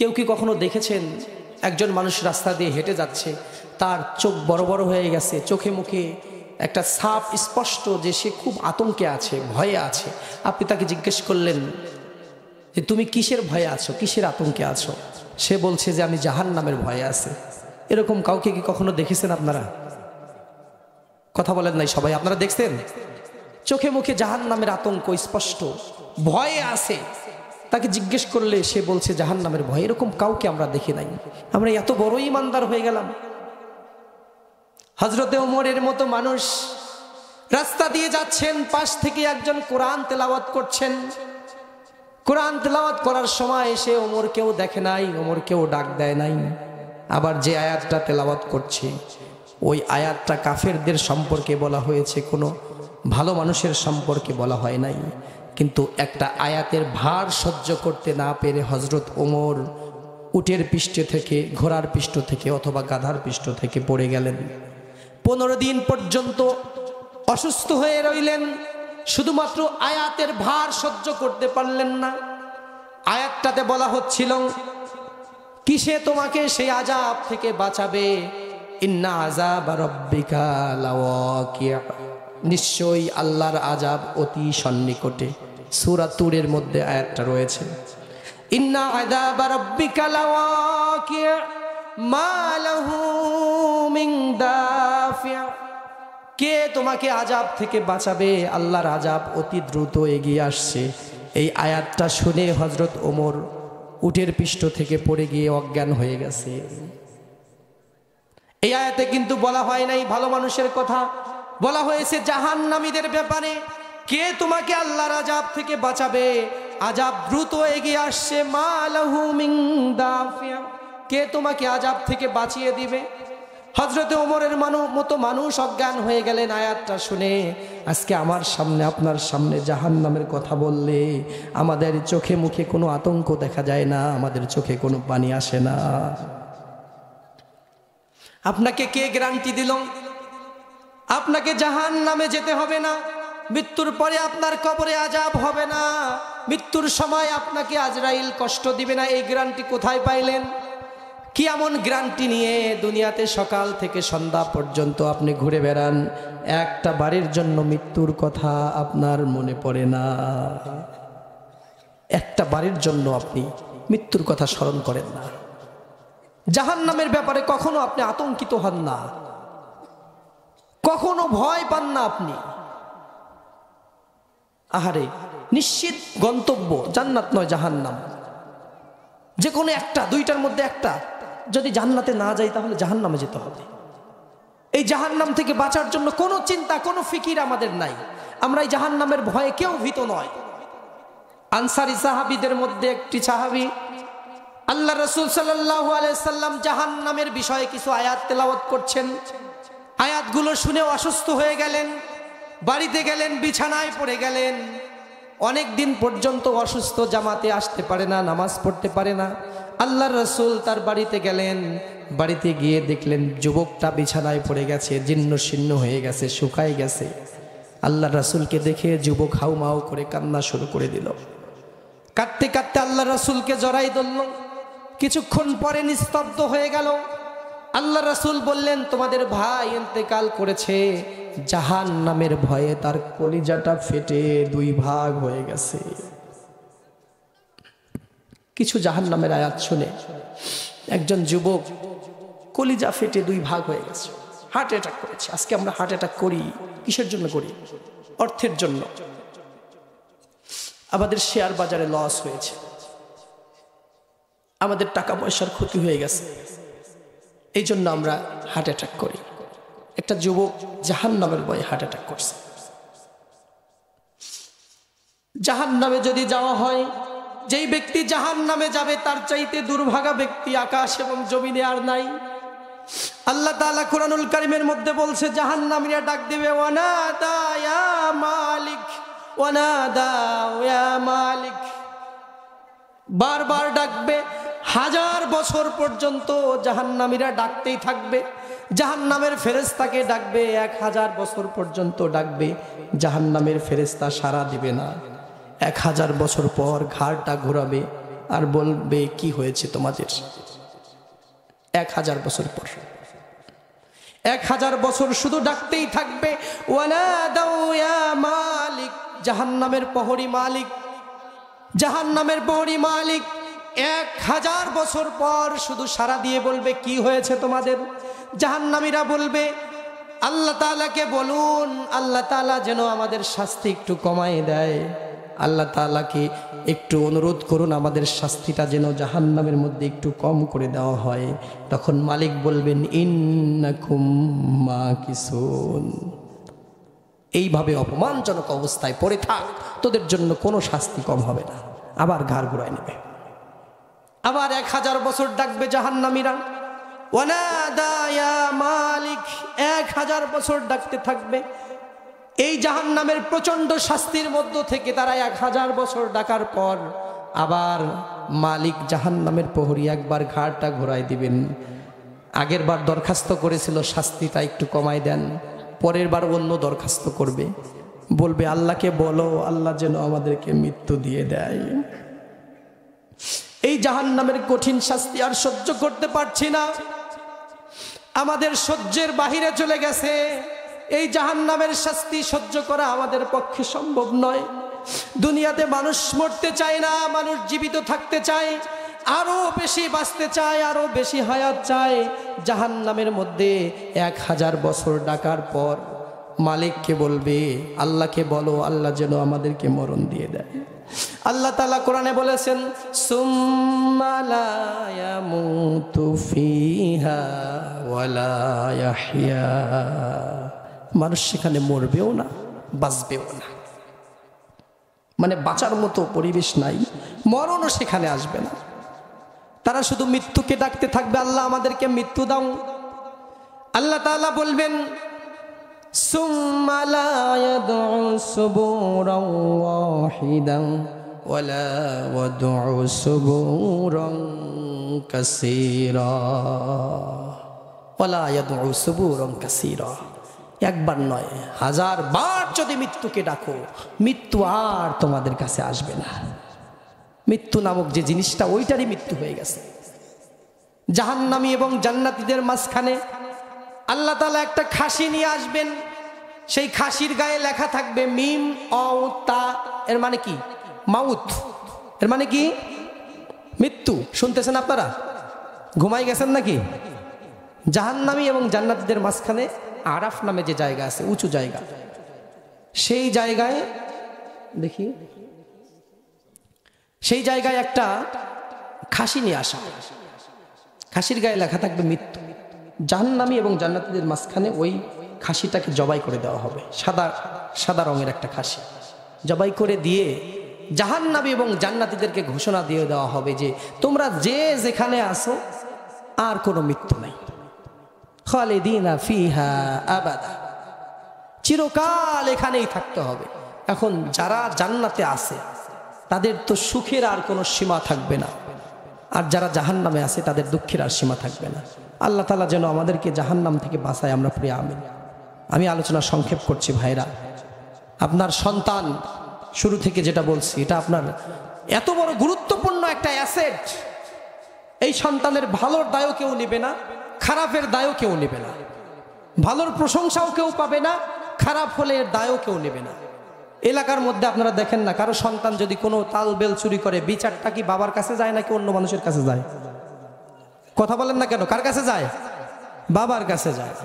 কেউ কি কখনো দেখেছেন একজন মানুষ রাস্তা দিয়ে হেঁটে যাচ্ছে, তার চোখ বড় বড় হয়ে গেছে, চোখে মুখে একটা ছাপ স্পষ্ট যে সে খুব আতঙ্কে আছে, ভয়ে আছে। আপনি তাকে জিজ্ঞেস করলেন যে তুমি কিসের ভয়ে আছো, কিসের আতঙ্কে আছো? সে বলছে যে আমি জাহান্নামের ভয়ে আছে। এরকম কাউকে কি কখনো দেখেছেন আপনারা? কথা বলেন নাই সবাই, আপনারা দেখছেন? চোখে মুখে জাহান্নামের আতঙ্ক স্পষ্ট, ভয়ে আছে। তাকে জিজ্ঞেস করলে সে বলছে জাহান্নামের ভয়। এরকম কাউকে আমরা দেখি নাই। আমরা এত বড় ঈমানদার হয়ে গেলাম। হযরতে ওমরের মতো মানুষ রাস্তা দিয়ে যাচ্ছেন, পাশ থেকে একজন কোরআন তেলাওয়াত করছেন। কোরআন তেলাওয়াত করার সময় সে ওমরকেও দেখে নাই, ওমরকেও ডাক দেয় নাই। আবার যে আয়াতটা তেলাওয়াত করছে ওই আয়াতটা কাফেরদের সম্পর্কে বলা হয়েছে, কোনো ভালো মানুষের সম্পর্কে বলা হয় নাই। কিন্তু একটা আয়াতের ভার সহ্য করতে না পেরে হযরত ওমর উটের পৃষ্ঠে থেকে, ঘোড়ার পৃষ্ঠ থেকে অথবা গাধার পৃষ্ঠ থেকে পড়ে গেলেন। 15 দিন পর্যন্ত অসুস্থ হয়ে রইলেন, শুধুমাত্র আয়াতের ভার সহ্য করতে পারলেন না। আয়াতটাতে বলা হচ্ছিল কিসে তোমাকে সেই আযাব থেকে বাঁচাবে, ইন্না আযাব রাব্বিকা লাওয়াকিয়া, নিশ্চয়ই আল্লাহর আযাব অতি সন্নিকটে। সূরা তুরের মধ্যে আয়াতটা রয়েছে, ইন্না আযাব রাব্বিকা লাওয়াকিয়া মা লাহু মিন দাফিয়া। কে তোমাকে আযাব থেকে বাঁচাবে, আল্লাহর আযাব অতি দ্রুত এগিয়ে আসছে। এই আয়াতটা শুনে হযরত ওমর উটের পৃষ্ঠ থেকে পড়ে গিয়ে অজ্ঞান হয়ে গেছে। এই আয়াতে কিন্তু বলা হয় নাই ভালো মানুষের কথা, বলা হয়েছে জাহান্নামীদের ব্যাপারে। কে তোমাকে আল্লাহর আযাব থেকে বাঁচাবে, আযাব দ্রুত এগিয়ে আসছে, মা লাহু মিন দাফিয়া, কে তোমাকে আযাব থেকে বাঁচিয়ে দিবে। হযরতে ওমরের মতো মানুষ অজ্ঞান হয়ে গেলেন আয়াতটা শুনে। আজকে আমার সামনে, আপনার সামনে জাহান্নামের কথা বললে আমাদের চোখে মুখে কোনো আতঙ্ক দেখা যায় না, আমাদের চোখে কোনো পানি আসে না। আপনাকে কে গ্যারান্টি দিল আপনাকে জাহান্নামে যেতে হবে না? মৃত্যুর পরে আপনার কবরে আযাব হবে না, মৃত্যুর সময় আপনাকে আজরাইল কষ্ট দিবে না, এই গ্যারান্টি কোথায় পাইলেন? কি এমন গ্যারান্টি নিয়ে দুনিয়াতে সকাল থেকে সন্ধ্যা পর্যন্ত আপনি ঘুরে বেড়ান, একটা বারের জন্য মৃত্যুর কথা আপনার মনে পড়ে না? একটা বারের জন্য আপনি মৃত্যুর কথা স্মরণ করেন না? জাহান্নামের ব্যাপারে কখনো আপনি আতঙ্কিত হন না, কখনো ভয় পান না আপনি। আহারে, নিশ্চিত গন্তব্য জান্নাত নয় জাহান্নাম। যে কোনো একটা, দুইটার মধ্যে একটা। যদি জান্নাতে না যাই তাহলে জাহান্নামে যেতে হবে। এই জাহান্নাম থেকে বাঁচার জন্য কোনো চিন্তা, কোনো ফিকির আমাদের নাই। আমরা এই জাহান্নামের ভয়ে কেউ ভীত নয়। আনসারী সাহাবীদের মধ্যে একটি সাহাবী, আল্লাহ রাসূল সাল্লাল্লাহু আলাইহি সাল্লাম জাহান্নামের বিষয়ে কিছু আয়াত তেলাওয়াত করছেন। আয়াতগুলো শুনে অসুস্থ হয়ে গেলেন, বাড়িতে গেলেন, বিছানায় পড়ে গেলেন। অনেক দিন পর্যন্ত অসুস্থ, জামাতে আসতে পারে না, নামাজ পড়তে পারে না। আল্লাহর রাসূল তার বাড়িতে গেলেন, বাড়িতে গিয়ে দেখলেন যুবকটা বিছানায় পড়ে গেছে, জীর্ণ শীর্ণ হয়ে গেছে, শুকায় গেছে। আল্লাহর রাসূলকে দেখে যুবক হাউমাউ করে কান্না শুরু করে দিল। কাঁদতে কাঁদতে আল্লাহর রাসূলকে জড়াই ধরল। কিছুক্ষণ পরে নিস্তব্ধ হয়ে গেল। আল্লাহর রাসূল বললেন, তোমাদের ভাই ইন্তেকাল করেছে, জাহান্নামের ভয়ে তার কলিজাটা ফেটে 2 ভাগ হয়ে গেছে। কিছু জাহান্নামের আয়াত শুনে একজন যুবক কলিজা ফেটে 2 ভাগ হয়ে গেছে, হার্ট অ্যাটাক করেছে। আজকে আমরা হার্ট অ্যাটাক করি কিসের জন্য করি? অর্থের জন্য। আমাদের শেয়ার বাজারে লস হয়েছে, আমাদের টাকা পয়সার ক্ষতি হয়ে গেছে, এই জন্য আমরা হার্ট অ্যাটাক করি। একটা যুবক জাহান্নামের ভয়ে হার্ট অ্যাটাক করছে। জাহান্নামে যদি যাওয়া হয়, যেই ব্যক্তি জাহান্নামে যাবে তার চাইতে দুর্ভাগা ব্যক্তি আকাশ এবং জমিনে আর নাই। আল্লাহ তাআলা কুরআনুল কারীমের মধ্যে বলছে, জাহান্নামীরা ডাক দিবে, ওয়ানাদা ইয়া মালিক, ওয়ানাদা ইয়া মালিক। বারবার ডাকবে, 1000 বছর পর্যন্ত জাহান্নামীরা ডাকতেই থাকবে। জাহান্নামের ফেরেশতাকে ডাকবে, 1000 বছর পর্যন্ত ডাকবে। জাহান্নামের ফেরেশতা সাড়া দিবে না। 1000 বছর পর ঘাড়টা ঘোরাবে, আর বলবে কি হয়েছে তোমাদের। 1000 বছর পর 1000 বছর শুধু ডাকতেই থাকবে, ওয়ানাদাউ ইয়া মালিক, জাহান্নামের প্রহরী মালিক, জাহান্নামের প্রহরী মালিক 1000 বছর পর শুধু সাড়া দিয়ে বলবে কি হয়েছে তোমাদের। জাহান্নামীরা বলবে আল্লাহ তাআলাকে বলুন, আল্লাহ তাআলা যেন আমাদের শাস্তি একটু কমায় দেয়, আল্লাহ তাআলাকে একটু অনুরোধ করুন আমাদের শাস্তিটা যেন জাহান্নামের মধ্যে একটু কম করে দেওয়া হয়। তখন মালিক বলবেন ইন্নাকুম মাকিসুন, এইভাবে অপমানজনক অবস্থায় পড়ে থাক, তোদের জন্য কোনো শাস্তি কম হবে না। আবার ঘাড় ঘুরায় নেবে, আবার 1000 বছর ডাকবে জাহান্নামীরা, ওয়ানাদা ইয়া মালিক, 1000 বছর ডাকতে থাকবে। এই জাহান্নামের প্রচন্ড শাস্তির মধ্য থেকে তারা 1000 বছর ডাকার পর আবার মালিক জাহান্নামের প্রহরী একবার ঘাড়টা ঘোরায় দিবেন। আগের বার দরখাস্ত করেছিল শাস্তিটা একটু কমাই দেন, পরের বার অন্য দরখাস্ত করবে, বলবে আল্লাহকে বলো আল্লাহ যেন আমাদেরকে মৃত্যু দিয়ে দেয়। এই জাহান্নামের কঠিন শাস্তি আর সহ্য করতে পারছি না, আমাদের সহ্যের বাহিরে চলে গেছে। এই জাহান্নামের শাস্তি সহ্য করা আমাদের পক্ষে সম্ভব নয়। দুনিয়াতে মানুষ মরতে চায় না, মানুষ জীবিত থাকতে চায়, আরো বেশি বাঁচতে চায়, আরো বেশি হায়াত চায়। জাহান্নামের মধ্যে 1000 বছর ডাকার পর মালিককে বলবে আল্লাহকে বলো আল্লাহ যেন আমাদেরকে মরণ দিয়ে দেয়। আল্লাহ তাআলা কোরআনে বলেছেন সুম্মা লা ইয়ামুতু ফিহা ওয়ালা ইয়াহইয়া, মানুষ সেখানে মরবেও না বাঁচবেও না, মানে বাঁচার মতো পরিবেশ নাই, মরণও সেখানে আসবে না। তারা শুধু মৃত্যুকে ডাকতে থাকবে, আল্লাহ আমাদেরকে মৃত্যু দাও। আল্লাহ তাআলা বলবেন সুম্মা লা ইয়াদউ সুবুরান ওয়াহিদান ওয়ালা ওয়াদউ সুবুরান কাসীরা, ওয়ালা ইয়াদউ সুবুরান কাসীরা, একবার নয় 1000 বার যদি মৃত্যুকে ডাকো মৃত্যু আর তোমাদের কাছে আসবে না। মৃত্যু নামক যে জিনিসটা ওইটারই মৃত্যু হয়ে গেছে। জাহান্নামী এবং জান্নাতীদের মাঝখানে আল্লাহ তাআলা একটা খাসি নিয়ে আসবেন, সেই খাসির গায়ে লেখা থাকবে মিম অ তা, এর মানে কি মাউত, এর মানে কি মৃত্যু। শুনতেছেন আপনারা, ঘুমাই গেছেন নাকি? জাহান্নামী এবং জান্নাতীদের মাঝখানে আরাফ নামে যে জায়গা আছে, উঁচু জায়গা, সেই জায়গায় দেখি, সেই জায়গায় একটা খাসি নিয়ে আসা, খাসির গায়ে লেখা থাকবে মৃত্যু। জাহান্নামী এবং জান্নাতীদের মাঝখানে ওই খাসিটাকে জবাই করে দেওয়া হবে, সাদা সাদা রঙের একটা খাসি জবাই করে দিয়ে জাহান্নামী এবং জান্নাতীদেরকে ঘোষণা দিয়ে দেওয়া হবে যে তোমরা যে যেখানে আসো আর কোনো মৃত্যু নাই, খালিদিনা ফিহা আবাদা, চিরকাল এখানেই থাকতে হবে। এখন যারা জান্নাতে আছে তাদের তো সুখের আর কোনো সীমা থাকবে না, আর যারা জাহান্নামে আছে তাদের দুঃখের আর সীমা থাকবে না। আল্লাহ তাআলা যেন আমাদেরকে জাহান্নাম থেকে বাঁচায়, আমরা পড়ি আমিন। আমি আলোচনা সংক্ষেপ করছি ভাইরা, আপনার সন্তান শুরু থেকে যেটা বলছি এটা আপনার এত বড় গুরুত্বপূর্ণ একটা অ্যাসেট। এই সন্তানের ভালোর দায়ও কেউ নেবে না, খারাপের দায়ও কেউ নেবে না, ভালোর প্রশংসাও কেউ পাবে না, খারাপ হলে এর দায়ও কেউ নেবে না। এলাকার মধ্যে আপনারা দেখেন না, কারো সন্তান যদি কোনো তাল বেল চুরি করে বিচারটা কি বাবার কাছে যায় নাকি অন্য মানুষের কাছে যায়? কথা বলেন না কেন? কার কাছে যায়? বাবার কাছে যায়।